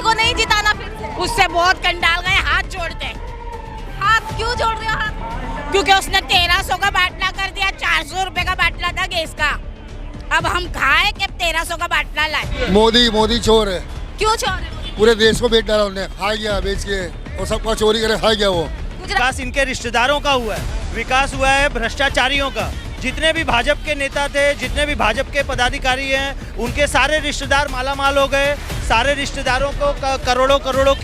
जी को नहीं जिताना फिर से? उससे बहुत कंडाल गए, हाथ जोड़ते। हाथ क्यों जोड़ रहे हो हाथ? क्योंकि उसने 1300 का बाटला कर दिया, 400 रुपए का बाटला था गैस का। अब हम खाए कि 1300 का बाटला लाए। मोदी चोर है। क्यों चोर है? पूरे देश को बेच डाला उन्होंने, खा गया बेच के, और सबका चोरी करे खा गया वो। विकास इनके रिश्तेदारों का हुआ है, विकास हुआ है भ्रष्टाचारियों का। जितने भी भाजपा के नेता थे, जितने भी भाजपा के पदाधिकारी हैं, उनके सारे रिश्तेदार मालामाल हो गए। सारे रिश्तेदारों को करोड़ों करोड़ों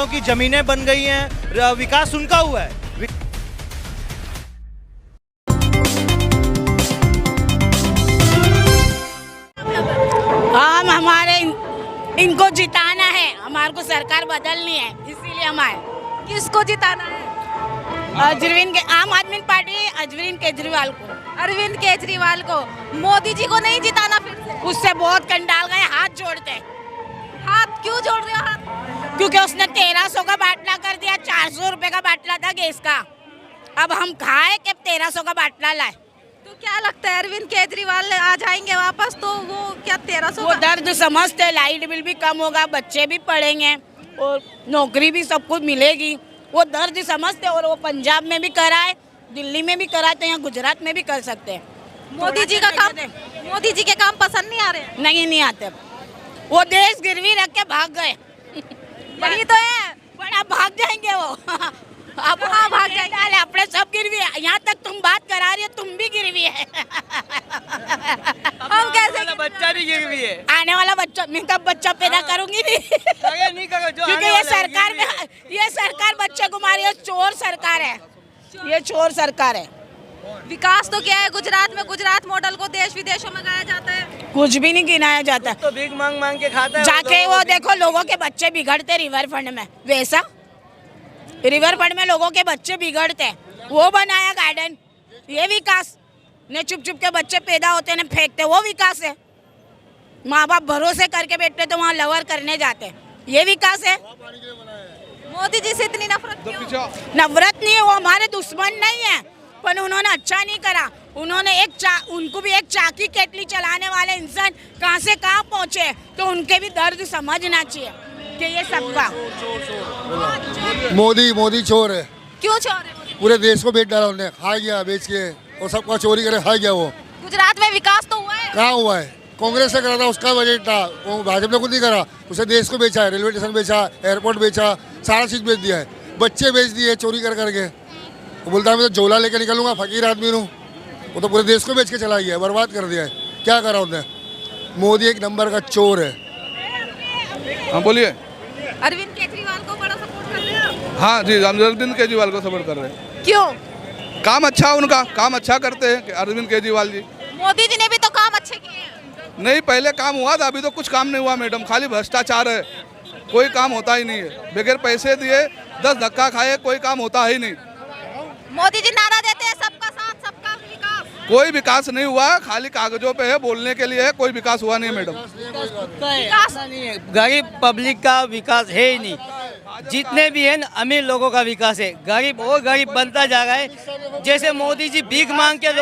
की जमीनें बन गई हैं। विकास उनका हुआ है। हम हमारे इनको जिताना है, हमारे को सरकार बदलनी है, इसीलिए हम आए। किसको जिताना है? आम आदमी पार्टी अरविंद केजरीवाल को। अरविंद केजरीवाल को। मोदी जी को नहीं जिताना फिर से? उससे बहुत कंडाल गए, हाथ जोड़ते। हाथ क्यों जोड़ रहे हो हाथ? क्योंकि उसने 1300 का बाटला कर दिया, 400 रुपए का बाटला था गैस का। अब हम खाए कि 1300 का बाटला लाए। तो क्या लगता है अरविंद केजरीवाल आ जाएंगे वापस तो वो क्या 1300? वो दर्द समझते, लाइट बिल भी कम होगा, बच्चे भी पढ़ेंगे और नौकरी भी सबको मिलेगी। वो दर्द समझते, और वो पंजाब में भी कराए, दिल्ली में भी कराए, तो यहाँ गुजरात में भी कर सकते हैं। मोदी जी के काम पसंद नहीं आ रहे? नहीं आते। वो देश गिरवी रख के भाग गए। यही तो है, पर अब भाग जाएंगे वो। अब हाँ, भाग जाएंगे। अपने सब गिरवी है। यहाँ तक तुम बात करा रही हो, तुम भी गिरवी है। हम कैसे? बच्चा भी गिरवी है। आने वाला बच्चा, मैं कब बच्चा पैदा करूंगी नहीं क्योंकि ये सरकार बच्चे को मारी है। चोर सरकार है ये, चोर सरकार है। विकास तो क्या है गुजरात में? गुजरात मॉडल को देश विदेशों में गाया जाता है। कुछ भी नहीं गिनाया जाता। तो भीख मांग के खाता है। जाके वो देखो, लोगों के बच्चे बिगड़ते रिवर फ्रंट में, वैसा रिवर फ्रंट में लोगों के बच्चे बिगड़ते, वो बनाया गार्डन। ये विकास ने चुप के बच्चे पैदा होते ने फेंकते, वो विकास है। माँ बाप भरोसे करके बैठते तो वहाँ लवर करने जाते, ये विकास है। मोदी जी से इतनी नफरत क्यों? नफरत नहीं है, वो हमारे दुश्मन नहीं है, पर उन्होंने अच्छा नहीं करा। उन्होंने उनको भी एक चाकी केटली चलाने वाले इंसान कहाँ से कहाँ पहुँचे, तो उनके भी दर्द समझना चाहिए कि ये सबका। मोदी चोर है। क्यों चोर है? पूरे देश को बेच डाला उन्होंने, खा गया बेच के, और सबका चोरी करे खा गया वो। गुजरात में विकास तो हुआ है? कहाँ हुआ है? कांग्रेस ने करा था, उसका बजट था, वो भाजपा ने खुद नहीं करा। उसे देश को बेचा है, रेलवे स्टेशन बेचा, एयरपोर्ट बेचा, सारा चीज बेच दिया है। बच्चे बेच दिए चोरी करके। वो बोलता है मैं तो झोला लेके निकलूंगा, फकीर आदमी हूँ। वो तो पूरे देश को बेच के चला गया है, बर्बाद कर दिया है। क्या करा उन्होंने? मोदी एक नंबर का चोर है। हाँ बोलिए। अरविंद केजरीवाल को बड़ा सपोर्ट कर रहे हो? हाँ जी, हम अरविंद केजरीवाल को सपोर्ट कर रहे हैं। क्यों? काम अच्छा, उनका काम अच्छा करते हैं अरविंद केजरीवाल जी। मोदी जी ने भी तो काम अच्छे किए हैं। नहीं, पहले काम हुआ था, अभी तो कुछ काम नहीं हुआ मैडम, खाली भ्रष्टाचार है, कोई काम होता ही नहीं है। बगैर पैसे दिए 10 धक्का खाए, कोई काम होता ही नहीं। मोदी जी नारा देते हैं सबका साथ सबका विकास, कोई विकास नहीं हुआ, खाली कागजों पे है, बोलने के लिए है, कोई विकास हुआ नहीं है मैडम। विकास नहीं है, गरीब पब्लिक का विकास है ही नहीं। जितने भी हैं अमीर लोगों का विकास है, गरीब और गरीब बनता जा रहा है। जैसे मोदी जी भीख मांगते,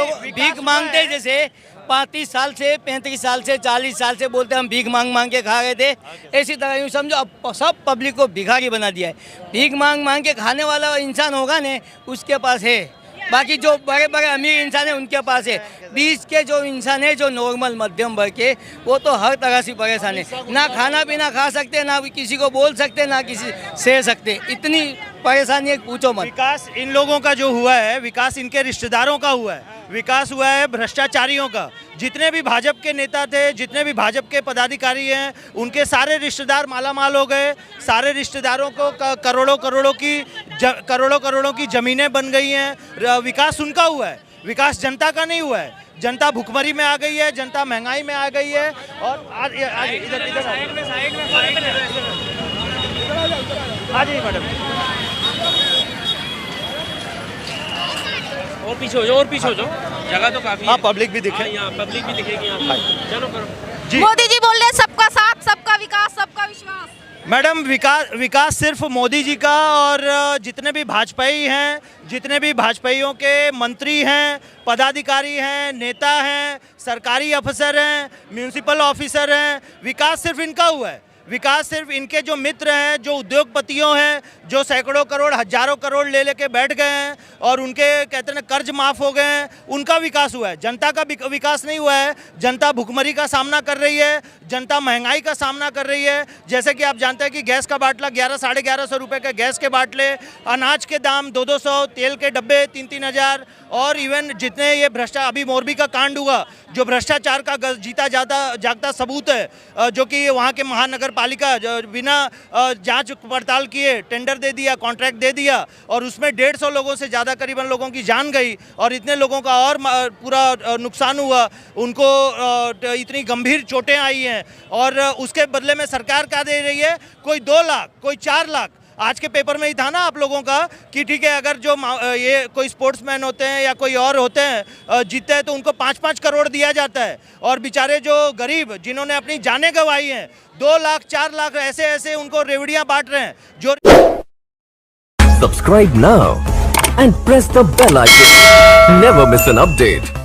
जैसे 35 साल से 35 साल से 40 साल से बोलते हम भीख मांग के खा रहे थे, इसी तरह यूँ समझो अब सब पब्लिक को भिखारी बना दिया है। भीख मांग के खाने वाला इंसान होगा ने उसके पास है, बाकी जो बड़े बड़े अमीर इंसान है उनके पास है। बीच के जो इंसान है, जो नॉर्मल मध्यम वर्ग के, वो तो हर तरह से परेशान है। ना खाना पीना खा सकते, ना किसी को बोल सकते, ना किसी सह सकते, इतनी परेशानी है पूछो मत। विकास इन लोगों का जो हुआ है, विकास इनके रिश्तेदारों का हुआ है। विकास हुआ है भ्रष्टाचारियों का। जितने भी भाजपा के नेता थे, जितने भी भाजपा के पदाधिकारी हैं, उनके सारे रिश्तेदार मालामाल हो गए। सारे रिश्तेदारों को करोड़ों की जमीनें बन गई हैं। विकास उनका हुआ है, विकास जनता का नहीं हुआ है। जनता भुखमरी में आ गई है, जनता महंगाई में आ गई है। और इधर आ जाइए मैडम, और पीछे हो जाओ, जगह तो काफी है। पब्लिक भी दिखे, यहाँ पब्लिक भी दिखेगी यहाँ। चलो करो जी। मोदी जी बोल रहे हैं सबका साथ सबका विकास सबका विश्वास। मैडम विकास सिर्फ मोदी जी का, और जितने भी भाजपाई हैं, जितने भी भाजपाइयों के मंत्री हैं, पदाधिकारी हैं, नेता हैं, सरकारी अफसर हैं, म्यूनिसिपल ऑफिसर हैं, विकास सिर्फ इनका हुआ है। विकास सिर्फ इनके जो मित्र हैं, जो उद्योगपतियों हैं, जो सैकड़ों करोड़ हजारों करोड़ ले लेके बैठ गए हैं और उनके कहते हैं ना कर्ज माफ हो गए हैं, उनका विकास हुआ है। जनता का विकास नहीं हुआ है। जनता भुखमरी का सामना कर रही है, जनता महंगाई का सामना कर रही है। जैसे कि आप जानते हैं कि गैस का बाटला 1100-1150 रुपए के गैस के बाटले, अनाज के दाम 200-200, तेल के डब्बे 3-3 हज़ार, और इवन जितने ये अभी मोरबी का कांड हुआ जो भ्रष्टाचार का जीता जागता सबूत है, जो कि वहाँ के महानगर पालिका बिना जांच पड़ताल किए टेंडर दे दिया, कॉन्ट्रैक्ट दे दिया और उसमें 150 लोगों से ज़्यादा करीबन लोगों की जान गई और इतने लोगों का और पूरा नुकसान हुआ, उनको इतनी गंभीर चोटें आई हैं और उसके बदले में सरकार क्या दे रही है? कोई 2 लाख, कोई 4 लाख। आज के पेपर में ही था ना आप लोगों का कि ठीक है, अगर जो ये कोई स्पोर्ट्समैन होते हैं या कोई और होते हैं जीतते हैं तो उनको 5-5 करोड़ दिया जाता है और बेचारे जो गरीब जिन्होंने अपनी जानें गंवाई हैं 2 लाख 4 लाख ऐसे उनको रेवड़ियां बांट रहे हैं। जो Subscribe now and press the bell icon. Never miss an update.